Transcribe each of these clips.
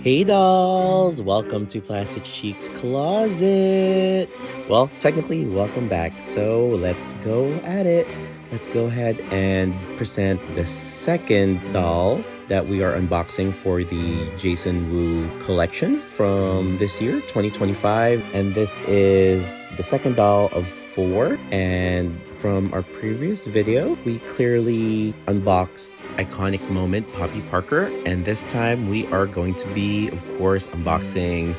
Hey dolls! Welcome to Plastic Chic's closet! Well, technically, welcome back. So let's go at it. Let's go ahead and present the second doll that we are unboxing for the Jason Wu collection from this year, 2025. And this is the second doll of 4. And from our previous video, we clearly unboxed iconic moment Poppy Parker. And this time we are going to be, of course, unboxing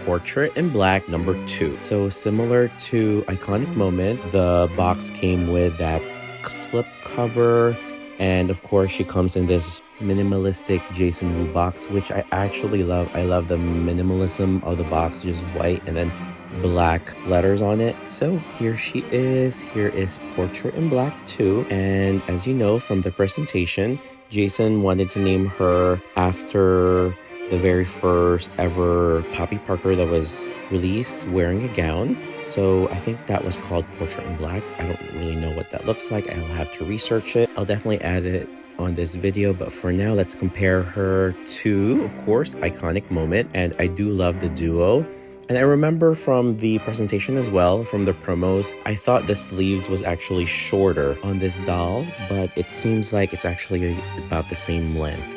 Portrait in Black number 2. So similar to iconic moment, the box came with that slip cover, and of course she comes in this minimalistic Jason Wu box, which I actually love. I love the minimalism of the box, just white and then black letters on it. So here she is. Here is Portrait in Black 2, and as you know from the presentation, Jason wanted to name her after the very first ever Poppy Parker that was released wearing a gown. So I think that was called Portrait in Black. I don't really know what that looks like. I'll have to research it. I'll definitely add it on this video, but for now, let's compare her to, of course, iconic moment. And I do love the duo. And I remember from the presentation as well, from the promos, I thought the sleeves was actually shorter on this doll, but it seems like it's actually about the same length.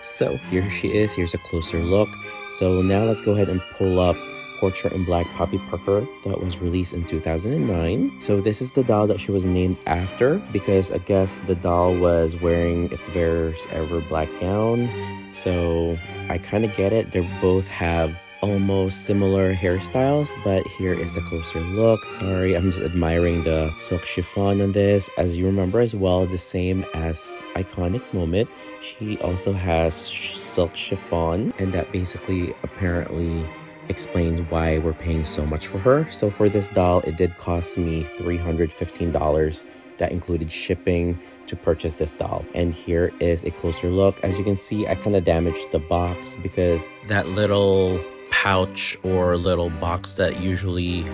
So here she is. Here's a closer look. So now let's go ahead and pull up Portrait in Black Poppy Parker that was released in 2009. So this is the doll that she was named after, because I guess the doll was wearing its first ever black gown. So I kind of get it. They both have almost similar hairstyles, but here is the closer look. Sorry, I'm just admiring the silk chiffon on this. As you remember as well, the same as iconic moment, she also has silk chiffon, and that basically apparently explains why we're paying so much for her. So for this doll, it did cost me $315. That included shipping to purchase this doll. And here is a closer look. As you can see, I kind of damaged the box because that little pouch or little box that usually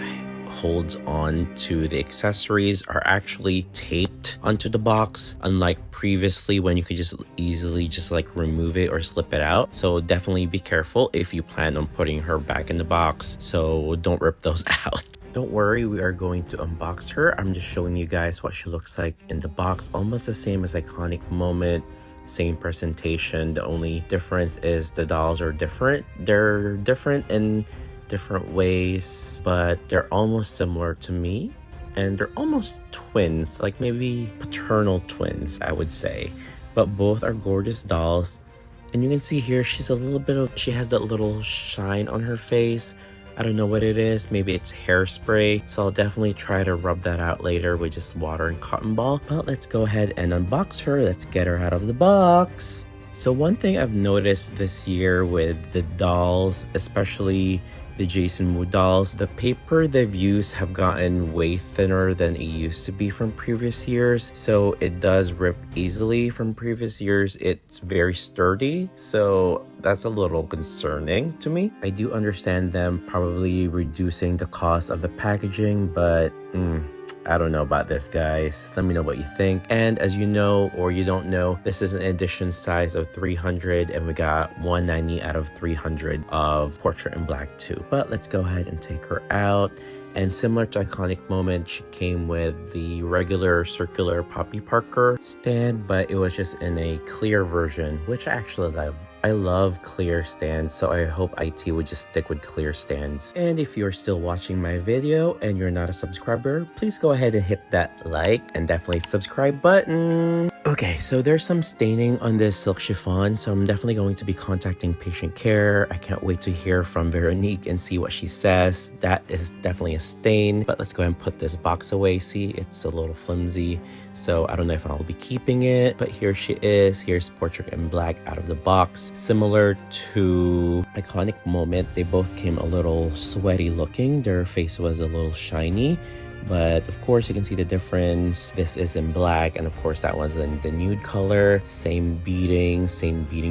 holds on to the accessories are actually taped onto the box, unlike previously when you could just easily just like remove it or slip it out. So definitely be careful if you plan on putting her back in the box, so don't rip those out. Don't worry, we are going to unbox her. I'm just showing you guys what she looks like in the box, almost the same as iconic moment. Same presentation. The only difference is the dolls are different. They're different in different ways, but they're almost similar to me, and they're almost twins, like maybe paternal twins, I would say. But both are gorgeous dolls, and you can see here she has that little shine on her face. I don't know what it is. Maybe it's hairspray. So I'll definitely try to rub that out later with just water and cotton ball. But let's go ahead and unbox her. Let's get her out of the box. So one thing I've noticed this year with the dolls, especially the Jason Wu dolls, the paper they've used have gotten way thinner than it used to be from previous years. So it does rip easily from previous years. It's very sturdy. So that's a little concerning to me. I do understand them probably reducing the cost of the packaging, but I don't know about this, guys. Let me know what you think. And as you know, or you don't know, this is an edition size of 300, and we got 190 out of 300 of Portrait in Black 2. But let's go ahead and take her out. And similar to iconic moment, she came with the regular circular Poppy Parker stand, but it was just in a clear version, which I actually love. I love clear stands, so I hope IT would just stick with clear stands. And if you're still watching my video and you're not a subscriber, please go ahead and hit that like and definitely subscribe button. Okay, so there's some staining on this silk chiffon, so I'm definitely going to be contacting patient care. I can't wait to hear from Veronique and see what she says. That is definitely a stain, but let's go ahead and put this box away. See, it's a little flimsy, so I don't know if I'll be keeping it, but here she is. Here's Portrait in Black out of the box. Similar to iconic moment, they both came a little sweaty looking. Their face was a little shiny, but of course you can see the difference. This is in black, and of course that was in the nude color. Same beading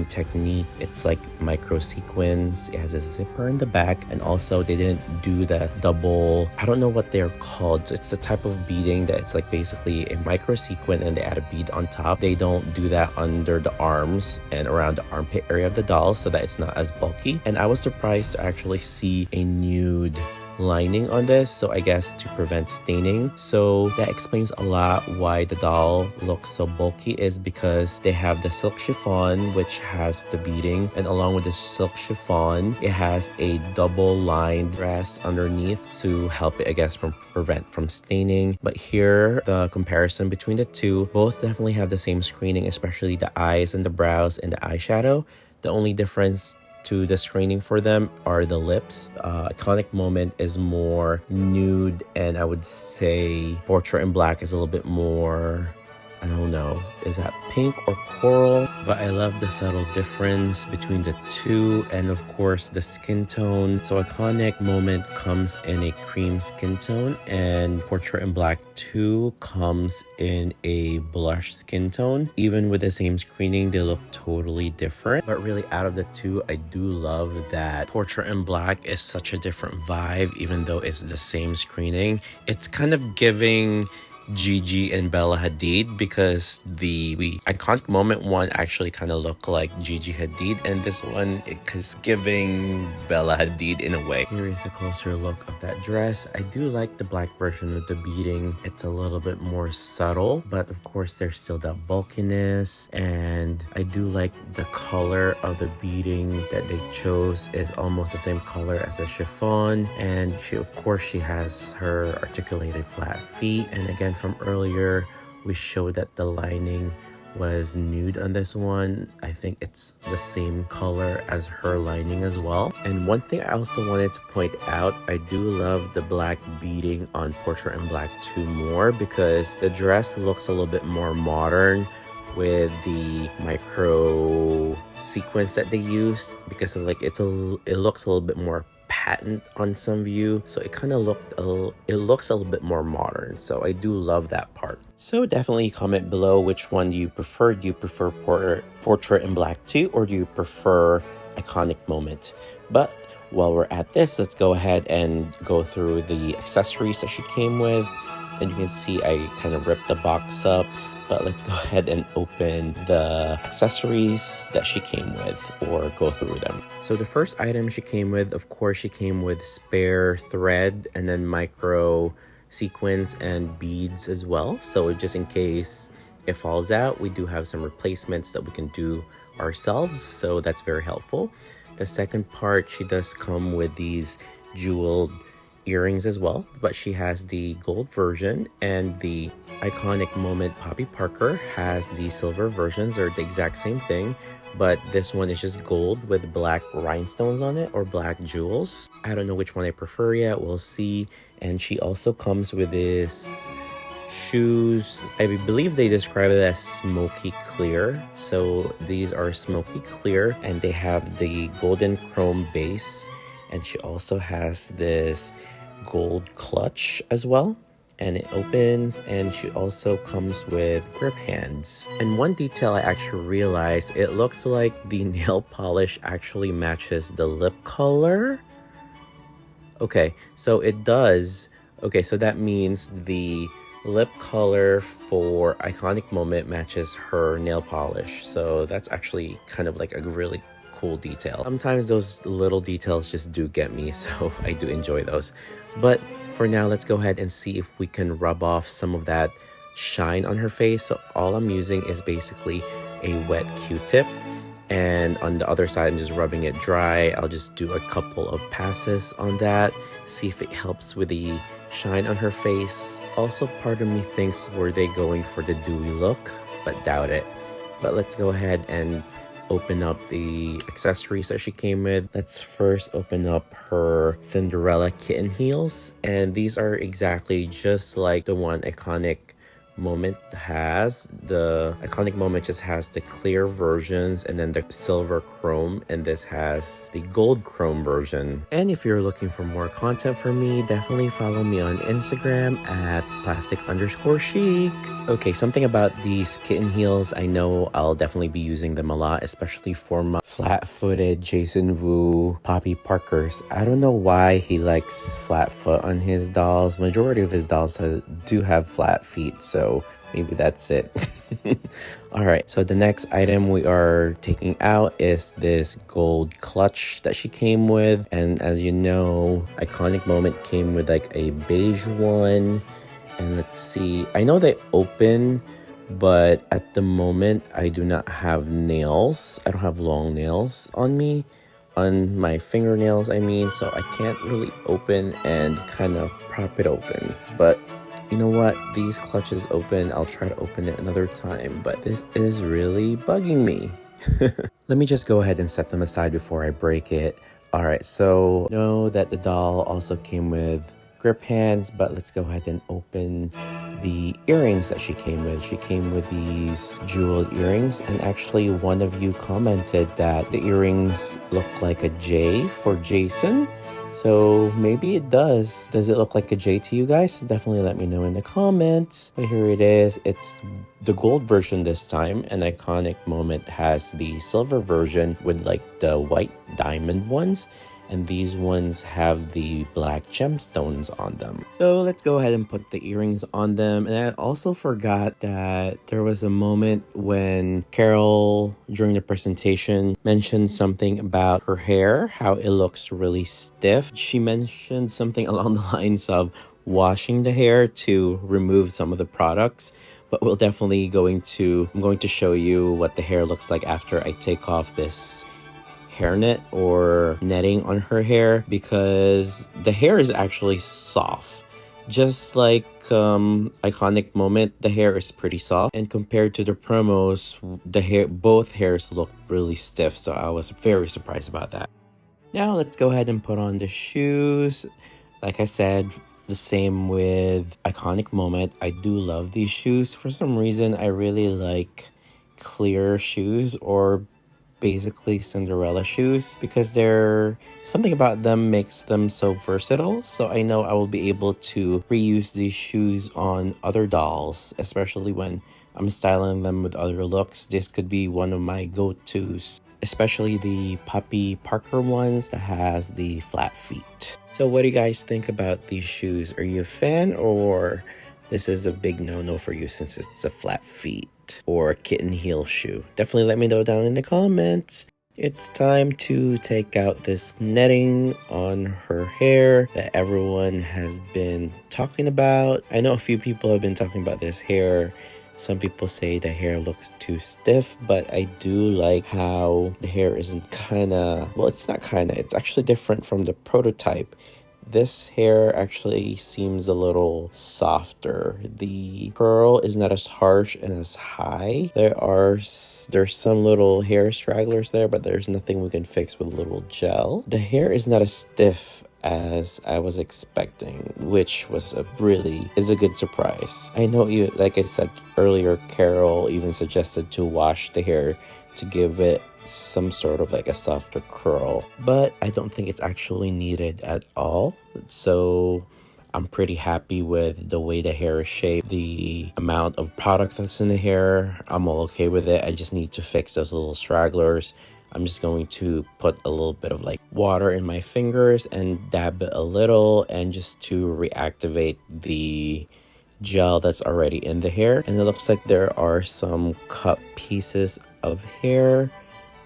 technique. It's like micro sequins. It has a zipper in the back, and also they didn't do the double, I don't know what they're called. It's the type of beading that it's like basically a micro sequin and they add a bead on top. They don't do that under the arms and around the armpit area of the doll, so that it's not as bulky. And I was surprised to actually see a nude lining on this, so I guess to prevent staining. So that explains a lot why the doll looks so bulky, is because they have the silk chiffon, which has the beading, and along with the silk chiffon it has a double lined dress underneath to help it, I guess, prevent from staining. But here the comparison between the two, both definitely have the same screening, especially the eyes and the brows and the eyeshadow. The only difference to the screening for them are the lips. Iconic Moment is more nude, and I would say Portrait in Black is a little bit more, I don't know, is that pink or coral? But I love the subtle difference between the two, and of course the skin tone. So Iconic Moment comes in a cream skin tone, and Portrait in Black 2 comes in a blush skin tone. Even with the same screening, they look totally different. But really, out of the two, I do love that Portrait in Black is such a different vibe, even though it's the same screening. It's kind of giving Gigi and Bella Hadid, because the Iconic Moment one actually kind of looked like Gigi Hadid, and this one is giving Bella Hadid in a way. Here is a closer look of that dress. I do like the black version of the beading. It's a little bit more subtle, but of course there's still that bulkiness, and I do like the color of the beading that they chose is almost the same color as the chiffon, and she has her articulated flat feet. And again, from earlier we showed that the lining was nude on this one. I think it's the same color as her lining as well. And one thing I also wanted to point out, I do love the black beading on Portrait in Black 2 more, because the dress looks a little bit more modern with the micro sequence that they used, because of like it looks a little bit more patent on some view, so it looks a little bit more modern. So I do love that part. So definitely comment below which one do you prefer. Do you prefer Portrait in Black 2, or do you prefer Iconic Moment? But while we're at this, let's go ahead and go through the accessories that she came with. And you can see I kind of ripped the box up, but let's go ahead and open the accessories that she came with, or go through them. So the first item she came with, of course, she came with spare thread and then micro sequins and beads as well. So just in case it falls out, we do have some replacements that we can do ourselves. So that's very helpful. The second part, she does come with these jeweled earrings as well, but she has the gold version, and the Iconic Moment Poppy Parker has the silver versions. They're the exact same thing, but this one is just gold with black rhinestones on it, or black jewels. I don't know which one I prefer yet, we'll see. And she also comes with this shoes. I believe they describe it as smoky clear. So these are smoky clear, and they have the golden chrome base, and she also has this gold clutch as well, and it opens, and she also comes with grip hands. And one detail I actually realized, it looks like the nail polish actually matches the lip color. Okay, so it does. Okay, so that means the lip color for Iconic Moment matches her nail polish. So that's actually kind of like a really cool detail. Sometimes those little details just do get me, so I do enjoy those. But for now, let's go ahead and see if we can rub off some of that shine on her face. So all I'm using is basically a wet Q-tip, and on the other side I'm just rubbing it dry. I'll just do a couple of passes on that, see if it helps with the shine on her face. Also, part of me thinks, were they going for the dewy look? But doubt it. But let's go ahead and open up the accessories that she came with. Let's first open up her Cinderella kitten heels, and these are exactly just like the one Iconic Moment has. The Iconic Moment just has the clear versions and then the silver chrome, and this has the gold chrome version. And if you're looking for more content from me, definitely follow me on Instagram at plastic_chic. Okay, something about these kitten heels. I know I'll definitely be using them a lot, especially for my flat-footed Jason Wu Poppy Parkers. I don't know why he likes flat foot on his dolls. Majority of his dolls do have flat feet, so maybe that's it. All right, so the next item we are taking out is this gold clutch that she came with. And as you know, Iconic Moment came with like a beige one. And let's see, I know they open, but at the moment I do not have nails. I don't have long nails on me, on my fingernails I mean, so I can't really open and kind of prop it open. But you know what, these clutches open. I'll try to open it another time, but this is really bugging me. Let me just go ahead and set them aside before I break it. All right, so know that the doll also came with grip hands, but let's go ahead and open the earrings that she came with. She came with these jeweled earrings, and actually one of you commented that the earrings look like a J for Jason. So maybe it does. Does it look like a J to you guys? Definitely let me know in the comments. But here it is. It's the gold version this time. An Iconic Moment has the silver version with like the white diamond ones. And these ones have the black gemstones on them. So let's go ahead and put the earrings on them. And I also forgot that there was a moment when Carol, during the presentation, mentioned something about her hair, how it looks really stiff. She mentioned something along the lines of washing the hair to remove some of the products. But I'm going to show you what the hair looks like after I take off this hairnet or netting on her hair, because the hair is actually soft. Just like Iconic Moment, the hair is pretty soft, and compared to the promos, both hairs look really stiff, so I was very surprised about that. Now let's go ahead and put on the shoes. Like I said, the same with Iconic Moment. I do love these shoes. For some reason, I really like clear shoes, or basically Cinderella shoes, because something about them makes them so versatile. So I know I will be able to reuse these shoes on other dolls, especially when I'm styling them with other looks. This could be one of my go-tos, especially the Poppy Parker ones that has the flat feet. So what do you guys think about these shoes? Are you a fan, or this is a big no-no for you since it's a flat feet or a kitten heel shoe? Definitely let me know down in the comments. It's time to take out this netting on her hair that everyone has been talking about. I know a few people have been talking about this hair. Some people say the hair looks too stiff, but I do like how the hair isn't it's actually different from the prototype. This hair actually seems a little softer. The curl is not as harsh and as high. There's some little hair stragglers there, but there's nothing we can fix with a little gel. The hair is not as stiff as I was expecting, which is a good surprise. I know like I said earlier, Carol even suggested to wash the hair to give it some sort of like a softer curl, but I don't think it's actually needed at all. So I'm pretty happy with the way the hair is shaped. The amount of product that's in the hair, I'm all okay with it. I just need to fix those little stragglers. I'm just going to put a little bit of like water in my fingers and dab it a little, and just to reactivate the gel that's already in the hair. And it looks like there are some cut pieces of hair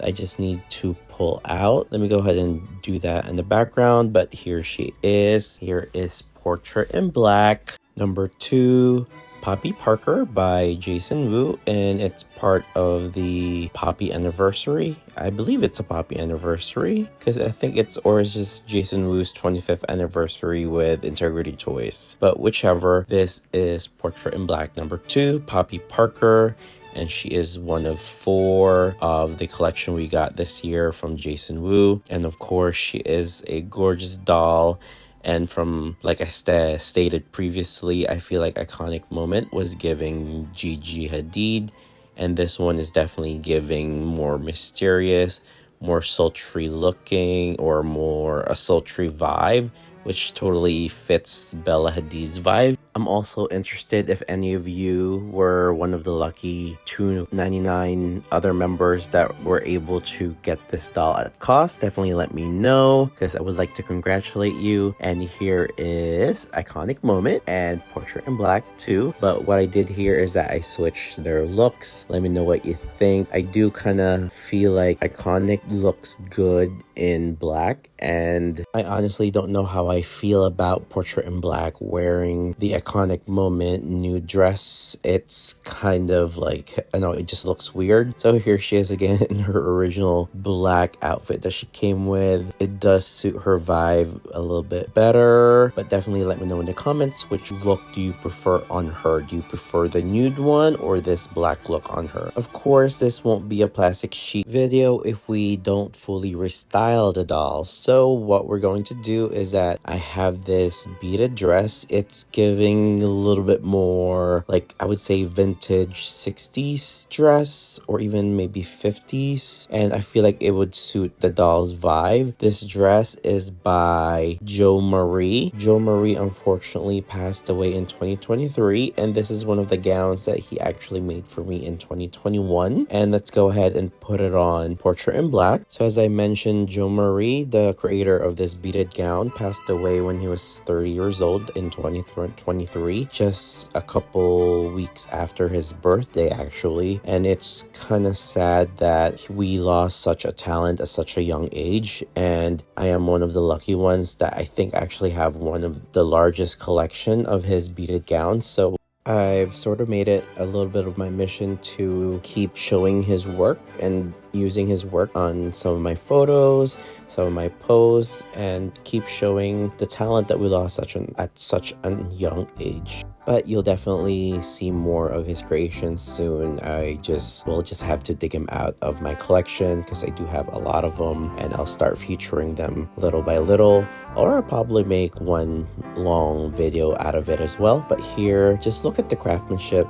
I just need to pull out. Let me go ahead and do that in the background, but here she is. Here is Portrait in Black, number 2, Poppy Parker by Jason Wu, and it's part of the Poppy anniversary. I believe it's a Poppy anniversary, because I think it's just Jason Wu's 25th anniversary with Integrity Toys. But whichever, this is Portrait in Black number 2, Poppy Parker. And she is one of 4 of the collection we got this year from Jason Wu. And of course, she is a gorgeous doll. And from, like I stated previously, I feel like Iconic Moment was giving Gigi Hadid, and this one is definitely giving more mysterious, more sultry looking, or more a sultry vibe, which totally fits Bella Hadid's vibe. I'm also interested if any of you were one of the lucky 299 other members that were able to get this doll at cost. Definitely let me know, because I would like to congratulate you. And here is Iconic Moment and Portrait in Black too. But what I did here is that I switched their looks. Let me know what you think. I do kind of feel like Iconic looks good in black, and I honestly don't know how I feel about Portrait in Black wearing the Iconic Moment nude dress. It's kind of like, I know, it just looks weird. So here she is again in her original black outfit that she came with. It does suit her vibe a little bit better, but definitely let me know in the comments, which look do you prefer on her? Do you prefer the nude one or this black look on her? Of course, this won't be a Plastic Chic video if we don't fully restyle the doll. So what we're going to do is that I have this beaded dress. It's giving a little bit more, like, I would say vintage 60s dress, or even maybe 50s, and I feel like it would suit the doll's vibe. This dress is by Jo Marie. Jo Marie unfortunately passed away in 2023, and this is one of the gowns that he actually made for me in 2021. And let's go ahead and put it on Portrait in Black. So as I mentioned, Jo Marie, the creator of this beaded gown, passed away when he was 30 years old in 2023, just a couple weeks after his birthday actually. And it's kind of sad that we lost such a talent at such a young age, and I am one of the lucky ones that I think actually have one of the largest collection of his beaded gowns. So I've sort of made it a little bit of my mission to keep showing his work and using his work on some of my photos, some of my posts, and keep showing the talent that we lost at such a young age. But you'll definitely see more of his creations soon. Will just have to dig him out of my collection, because I do have a lot of them, and I'll start featuring them little by little, or I'll probably make one long video out of it as well. But here, just look at the craftsmanship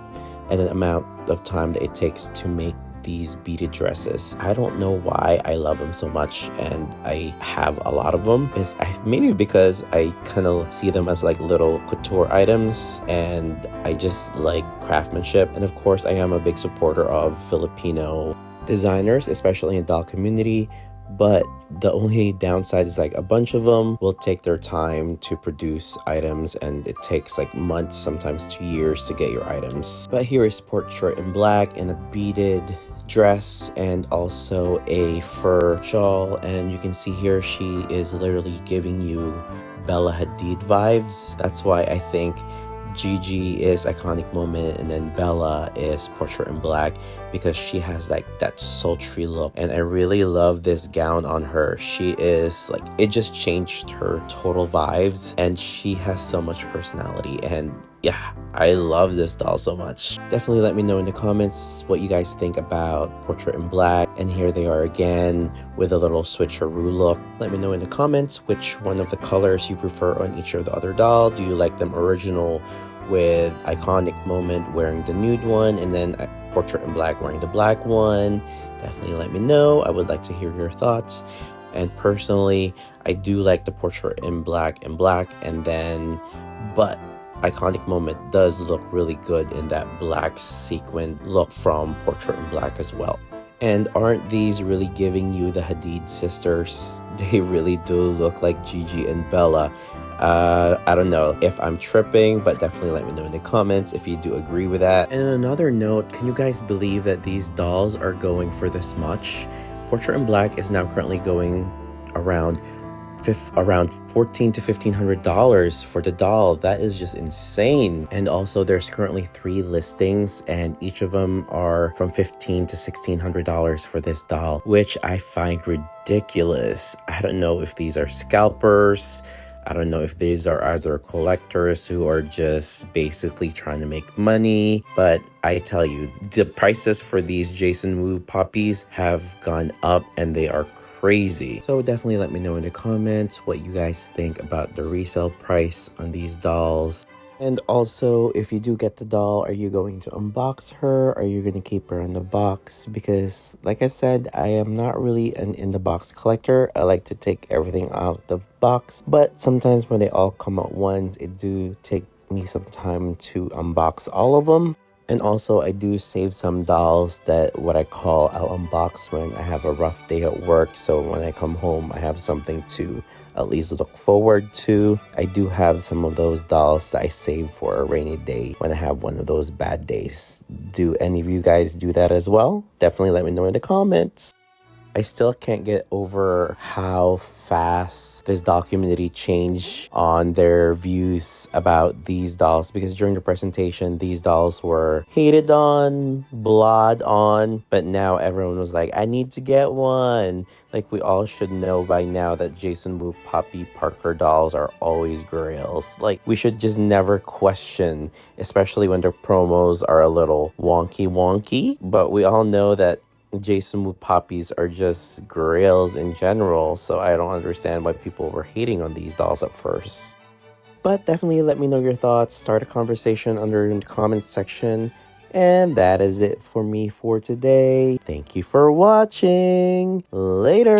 and the amount of time that it takes to make these beaded dresses. I don't know why I love them so much, and I have a lot of them. Maybe because I kind of see them as like little couture items, and I just like craftsmanship. And of course, I am a big supporter of Filipino designers, especially in doll community. But the only downside is, like, a bunch of them will take their time to produce items, and it takes like months, sometimes 2 years to get your items. But here is Portrait in Black in a beaded dress and also a fur shawl, and you can see here she is literally giving you Bella Hadid vibes. That's why I think Gigi is Iconic Moment and then Bella is Portrait in Black, because she has like that sultry look, and I really love this gown on her. She is like, it just changed her total vibes, and she has so much personality, and yeah, I love this doll so much. Definitely let me know in the comments what you guys think about Portrait in Black. And here they are again with a little switcheroo look. Let me know in the comments which one of the colors you prefer on each of the other doll. Do you like them original with Iconic Moment wearing the nude one, and then Portrait in Black wearing the black one? Definitely let me know. I would like to hear your thoughts. And personally, I do like the Portrait in Black and then, but Iconic Moment does look really good in that black sequin look from Portrait in Black as well. And aren't these really giving you the Hadid sisters? They really do look like Gigi and Bella. I don't know if I'm tripping, but definitely let me know in the comments if you do agree with that. And another note, can you guys believe that these dolls are going for this much? Portrait in Black is now currently going around $1,400 to $1,500 for the doll. That is just insane. And also there's currently 3 listings, and each of them are from $1,500 to $1,600 for this doll, which I find ridiculous. I don't know if these are scalpers. I don't know if these are either collectors who are just basically trying to make money. But I tell you, the prices for these Jason Wu puppies have gone up, and they are crazy. So definitely let me know in the comments what you guys think about the resale price on these dolls. And also, if you do get the doll, are you going to unbox her? Are you going to keep her in the box? Because, like I said, I am not really an in-the-box collector. I like to take everything out the box. But sometimes when they all come at once, it do take me some time to unbox all of them. And also, I do save some dolls that what I call I'll unbox when I have a rough day at work. So when I come home, I have something to at least look forward to. I do have some of those dolls that I save for a rainy day when I have one of those bad days. Do any of you guys do that as well? Definitely let me know in the comments. I still can't get over how fast this doll community changed on their views about these dolls, because during the presentation, these dolls were hated on, blawed on, but now everyone was like, I need to get one. Like, we all should know by now that Jason Wu Poppy Parker dolls are always grails. Like, we should just never question, especially when their promos are a little wonky, but we all know that Jason Wu Poppies are just grails in general, so I don't understand why people were hating on these dolls at first. But definitely let me know your thoughts, start a conversation under in the comments section. And that is it for me for today. Thank you for watching. Later.